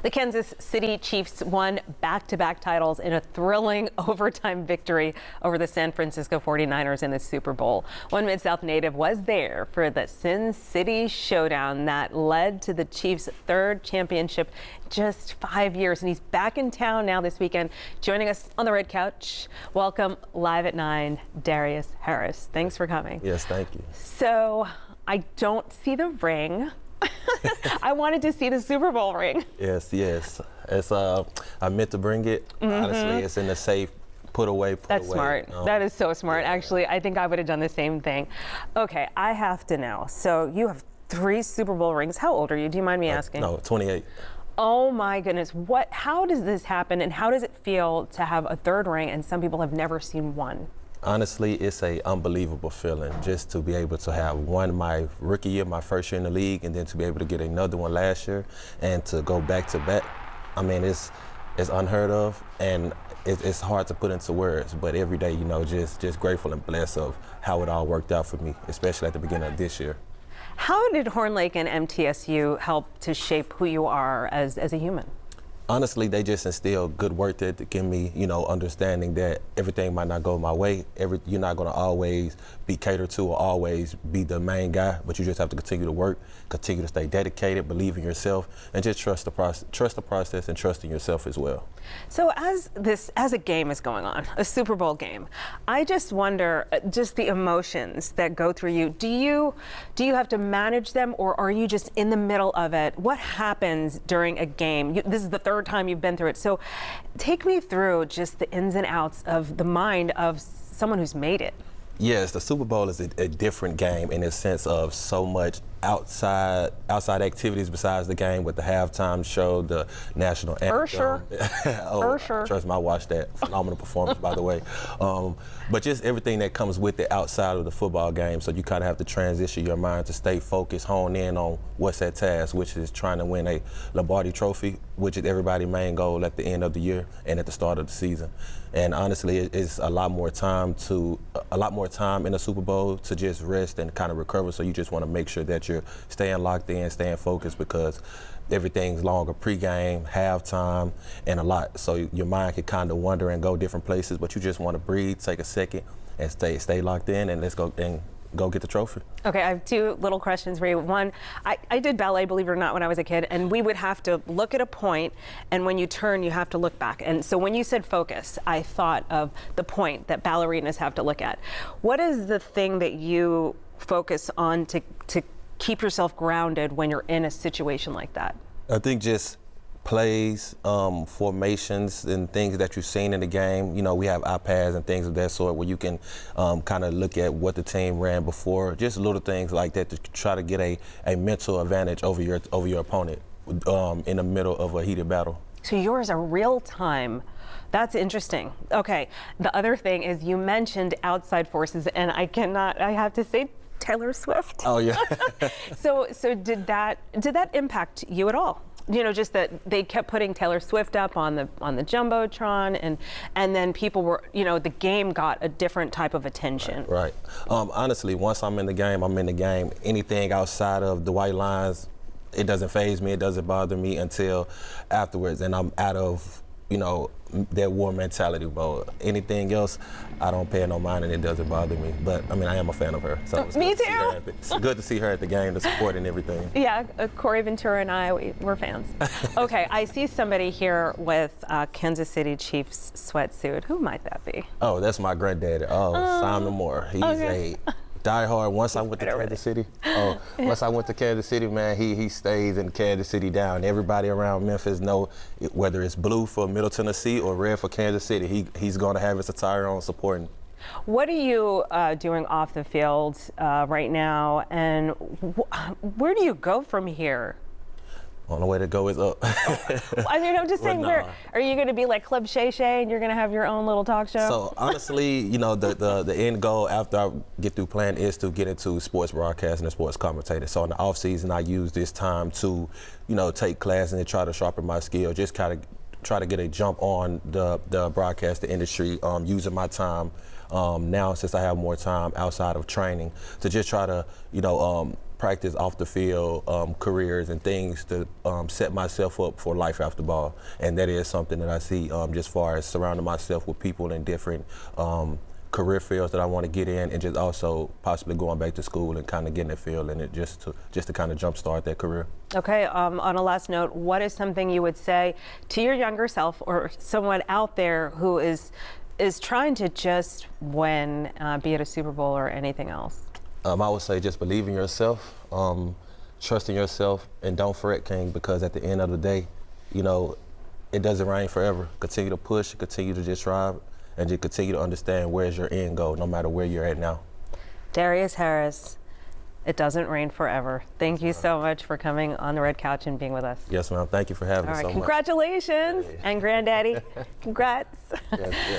The Kansas City Chiefs won back-to-back titles in a thrilling overtime victory over the San Francisco 49ers in the Super Bowl. One Mid-South native was there for the Sin City showdown that led to the Chiefs' third championship in just 5 years. And he's back in town now this weekend, joining us on the Red Couch. Welcome live at 9, Darius Harris. Thanks for coming. Yes, thank you. So I don't see the ring. I wanted to see the Super Bowl ring. Yes. It's I meant to bring it. Honestly, it's in the safe. Put away. That's smart. That is so smart. Yeah. Actually, I think I would have done the same thing. Okay, I have to know. So you have 3 Super Bowl rings. How old are you? Do you mind me asking? No, 28. Oh my goodness. How does this happen, and how does it feel to have a third ring and some people have never seen one? Honestly, it's an unbelievable feeling just to be able to have one my rookie year, my first year in the league, and then to be able to get another one last year and to go back to back. I mean, it's unheard of, and it's hard to put into words, but every day, just grateful and blessed of how it all worked out for me, especially at the beginning of this year. How did Horn Lake and MTSU help to shape who you are as a human? Honestly, they just instill good work ethic to give me, understanding that everything might not go my way. You're not going to always be catered to or always be the main guy, but you just have to continue to work, continue to stay dedicated, believe in yourself, and just trust the process and trust in yourself as well. So as a game is going on, a Super Bowl game, I just wonder, just the emotions that go through you. Do you have to manage them, or are you just in the middle of it? What happens during a game? This is the third time you've been through it. So take me through just the ins and outs of the mind of someone who's made it. Yes, the Super Bowl is a different game in the sense of so much outside activities besides the game, with the halftime show, the national anthem. For sure. For sure. Trust me, I watched that. Phenomenal performance, by the way. But just everything that comes with it outside of the football game. So you kind of have to transition your mind to stay focused, hone in on what's at task, which is trying to win a Lombardi Trophy, which is everybody's main goal at the end of the year and at the start of the season. And honestly, it's a lot more time in the Super Bowl to just rest and kind of recover. So you just want to make sure that you're staying locked in, staying focused, because everything's longer, pregame, halftime, and a lot. So your mind can kind of wander and go different places, but you just want to breathe, take a second, and stay locked in, and let's go get the trophy. Okay, I have 2 little questions for you. One, I did ballet, believe it or not, when I was a kid, and we would have to look at a point, and when you turn, you have to look back. And so when you said focus, I thought of the point that ballerinas have to look at. What is the thing that you focus on to keep yourself grounded when you're in a situation like that? I think just plays, formations, and things that you've seen in the game. We have iPads and things of that sort where you can kind of look at what the team ran before. Just little things like that to try to get a mental advantage over your opponent in the middle of a heated battle. So yours are real time. That's interesting. Okay, the other thing is you mentioned outside forces, and I have to say Taylor Swift. Oh yeah. So did that impact you at all? Just that they kept putting Taylor Swift up on the Jumbotron, and then people were, the game got a different type of attention. Right. Honestly, once I'm in the game, I'm in the game. Anything outside of the white lines, it doesn't faze me, it doesn't bother me until afterwards, and I'm out of, that war mentality mode. Anything else, I don't pay no mind, and it doesn't bother me. But I am a fan of her. So me too. It's good to see her at the game, the support and everything. Yeah, Corey Ventura and we're fans. Okay, I see somebody here with Kansas City Chiefs sweatsuit. Who might that be? Oh, that's my granddaddy. Simon Moore. He's a diehard. Once I went to Kansas City, man, he stays in Kansas City down. Everybody around Memphis know whether it's blue for Middle Tennessee or red for Kansas City, he's going to have his attire on supporting. What are you doing off the field right now, and where do you go from here? Only way to go is up. I'm just saying, where are you going to be like Club Shay Shay and you're going to have your own little talk show? So honestly, the end goal after I get through playing is to get into sports broadcasting and sports commentating. So in the off season, I use this time to, take classes and try to sharpen my skill. Just kind of try to get a jump on the broadcast industry, using my time now, since I have more time outside of training, to just try to, practice off the field careers and things to set myself up for life after ball. And that is something that I see just far as surrounding myself with people in different career fields that I want to get in, and just also possibly going back to school and kind of getting that field in it just to kind of jumpstart that career. Okay, on a last note, what is something you would say to your younger self or someone out there who is trying to just win, be it a Super Bowl or anything else? I would say just believe in yourself, trust in yourself, and don't fret, King, because at the end of the day, you know, it doesn't rain forever. Continue to push, continue to just strive, and just continue to understand where's your end goal, no matter where you're at now. Darius Harris, it doesn't rain forever. Thank you so much for coming on the Red Couch and being with us. Yes, ma'am. Thank you for having me so much. Congratulations, and Granddaddy, congrats. Yes, yes.